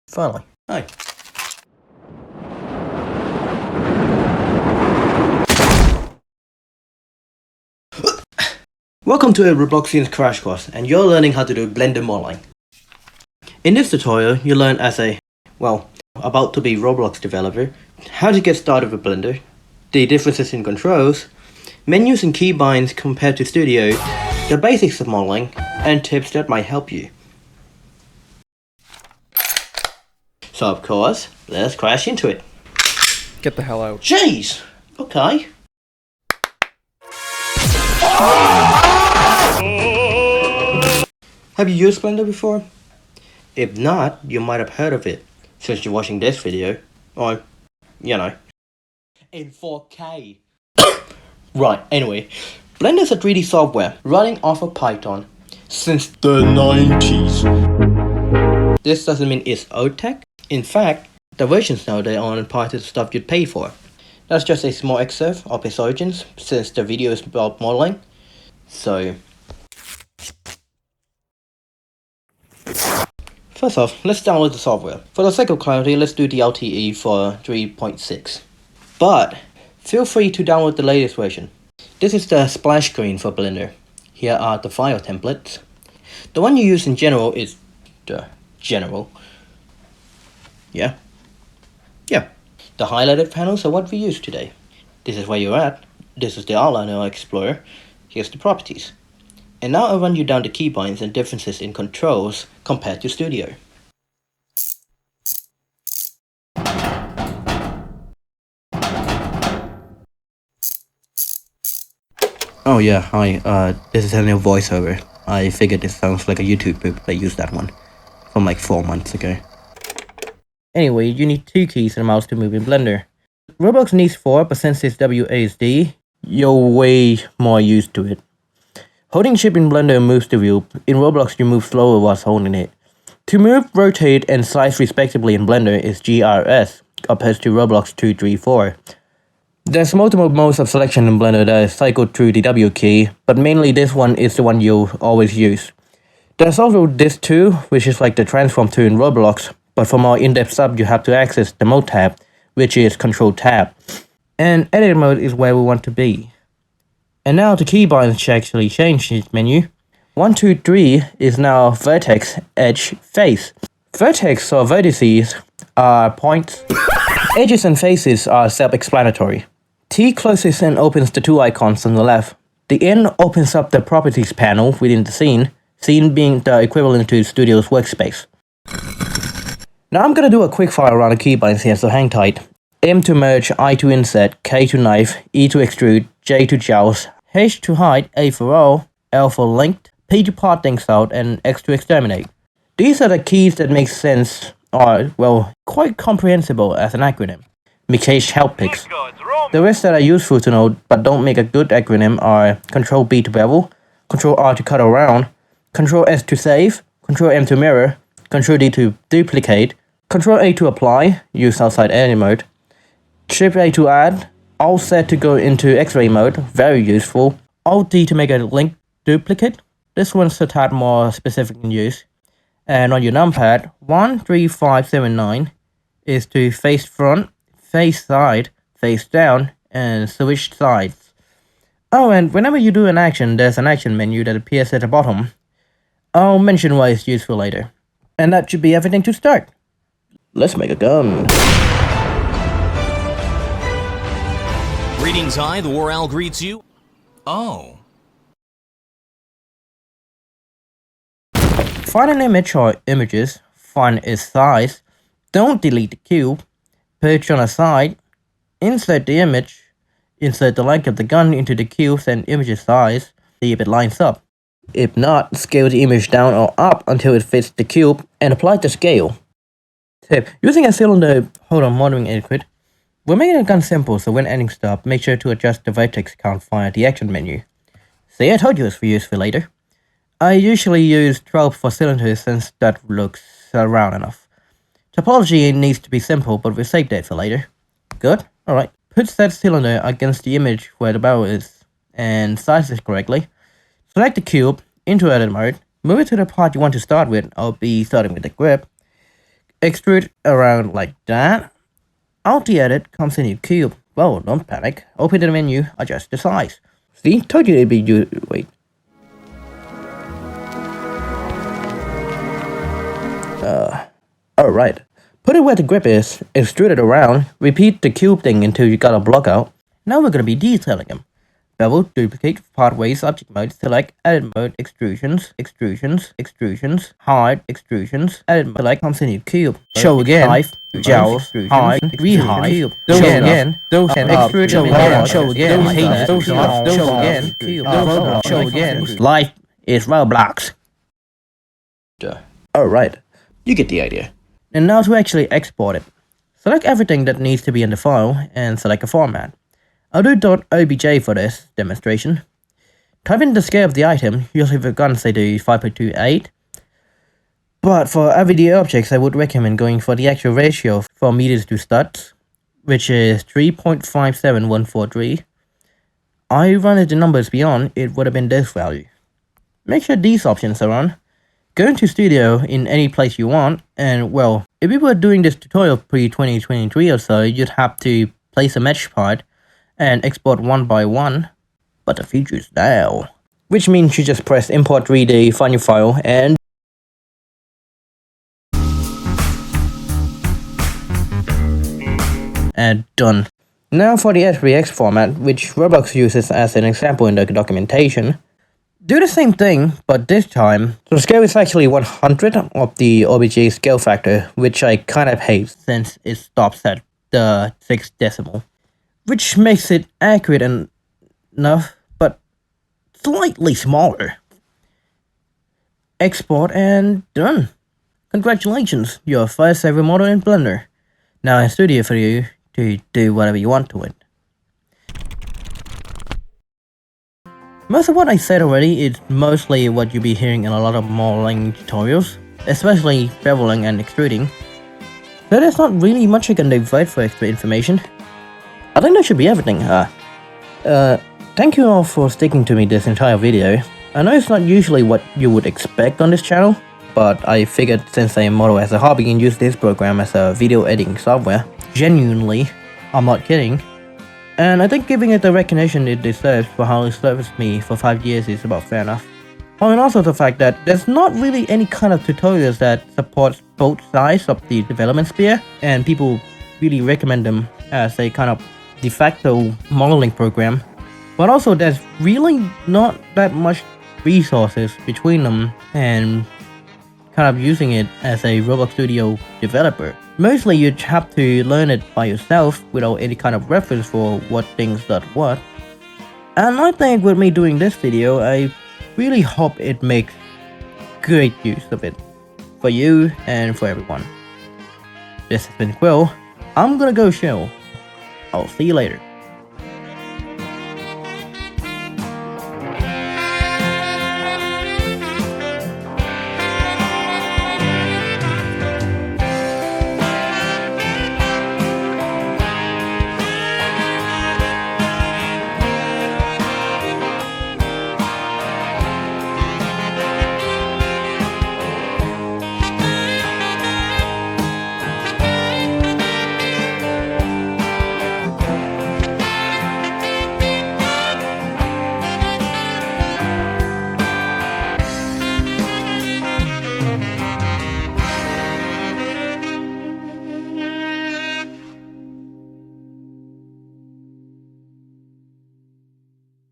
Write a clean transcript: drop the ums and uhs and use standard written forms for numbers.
Finally. Hi. Welcome to a Robloxians crash course, and you're learning how to do Blender modeling. In this tutorial, you learn as a, about to be Roblox developer, how to get started with Blender, the differences in controls, menus and keybinds compared to Studio, the basics of modeling, and tips that might help you. So of course, let's crash into it. Get the hell out. Jeez! Okay. Have you used Blender before? If not, you might have heard of it, since you're watching this video, or, in 4K. Right, anyway, Blender is a 3D software running off of Python since the 90s. This doesn't mean it's old tech. In fact, the versions nowadays aren't part of the stuff you'd pay for. That's just a small excerpt of its origins, since the video is about modeling. So, first off, let's download the software. For the sake of clarity, let's do the LTE for 3.6. But, feel free to download the latest version. This is the splash screen for Blender. Here are the file templates. The one you use in general is the general. Yeah. The highlighted panels are what we use today. This is where you're at. This is the Outliner Explorer. Here's the properties. And now I'll run you down the keybinds and differences in controls compared to Studio. Oh yeah, hi, this is a new voiceover. I figured this sounds like a YouTube poop. I used that one from like 4 months ago. Anyway, you need 2 keys and a mouse to move in Blender. Roblox needs 4, but since it's WASD, you're way more used to it. Holding shift in Blender moves the wheel. In Roblox, you move slower whilst holding it. To move, rotate, and slice respectively in Blender is GRS, opposed to Roblox 2, 3, 4. There's multiple modes of selection in Blender that is cycled through the W key, but mainly this one is the one you'll always use. There's also this 2, which is like the transform 2 in Roblox, but for more in-depth stuff you have to access the mode tab, which is Control tab. And edit mode is where we want to be. And now the keybinds actually change this menu. 1, 2, 3 is now vertex, edge, face. Vertex or vertices are points. Edges and faces are self-explanatory. T closes and opens the 2 icons on the left. The N opens up the properties panel within the scene being the equivalent to Studio's workspace. Now I'm gonna do a quick fire around the keybinds here, so hang tight. M to merge, I to insert, K to knife, E to extrude, J to joust, H to hide, A for all, L for linked, P to part things out, and X to exterminate. These are the keys that make sense, or, quite comprehensible as an acronym. Mikesh help picks. The rest that are useful to know but don't make a good acronym are Ctrl B to bevel, Ctrl R to cut around, Ctrl S to save, Ctrl M to mirror, Ctrl D to duplicate, Ctrl A to apply, use outside edit mode, Shift A to add, Alt Z to go into X-ray mode, very useful, Alt D to make a link duplicate, this one's a tad more specific in use, and on your numpad, 1, 3, 5, 7, 9 is to face front, face side, face down, and switch sides. Oh, and whenever you do an action, there's an action menu that appears at the bottom. I'll mention why it's useful later. And that should be everything to start. Let's make a gun. Greetings, I, the War Owl greets you. Oh. Find an image or images, find its size, don't delete the cube, perch on a side, insert the image, insert the length of the gun into the cube's and image's size, see if it lines up. If not, scale the image down or up until it fits the cube and apply the scale. Tip: using a cylinder modeling etiquette, we're making the gun simple, so when ending stuff, make sure to adjust the vertex count via the action menu. See, I told you it's for use for later. I usually use 12 for cylinders since that looks round enough. Topology needs to be simple, but we'll save that for later. Good? Alright. Put that cylinder against the image where the barrel is, and size it correctly. Select the cube into edit mode, move it to the part you want to start with. I'll be starting with the grip. Extrude around like that. Out the edit comes a new cube. Well, don't panic. Open the menu, adjust the size. See? Told you it'd be wait. Alright. Put it where the grip is, extrude it around, repeat the cube thing until you got a block out. Now we're gonna be detailing them. Bevel, duplicate, pathways, object mode, select, edit mode, extrusions, hide, extrusions, edit mode, select, comes a new cube. Show again, life, gels, hide, rehide, show again, extrude, show again, show again, cube, show again. Life is Roblox. Alright, you get the idea. And now to actually export it. Select everything that needs to be in the file and select a format. I'll do .obj for this demonstration. Type in the scale of the item, usually we're gonna say to 5.28. But for everyday objects, I would recommend going for the actual ratio for meters to studs, which is 3.57143. I run the numbers beyond, it would have been this value. Make sure these options are on. Go into Studio in any place you want, and well, if we were doing this tutorial pre-2023 or so, you'd have to place a mesh part and export one by one, but the feature is now. Which means you just press import 3D, find your file, and done. Now for the SVX format, which Roblox uses as an example in the documentation. Do the same thing, but this time, the scale is actually 100 of the OBJ scale factor, which I kind of hate since it stops at the 6th decimal. Which makes it accurate enough, but slightly smaller. Export and done. Congratulations, your first ever model in Blender. Now in Studio for you to do whatever you want to it. Most of what I said already is mostly what you'll be hearing in a lot of modeling tutorials, especially beveling and extruding. So there's not really much you can divide for extra information. I think that should be everything. Thank you all for sticking to me this entire video. I know it's not usually what you would expect on this channel, but I figured since I model as a hobby and use this program as a video editing software, genuinely, I'm not kidding. And I think giving it the recognition it deserves for how it serviced me for 5 years is about fair enough. Oh, and also the fact that there's not really any kind of tutorials that supports both sides of the development sphere, and people really recommend them as a kind of de facto modeling program. But also there's really not that much resources between them and kind of using it as a Roblox Studio developer. Mostly you'd have to learn it by yourself without any kind of reference for what things does what. And I think with me doing this video, I really hope it makes great use of it for you and for everyone. This has been Quill. I'm gonna go chill. I'll see you later.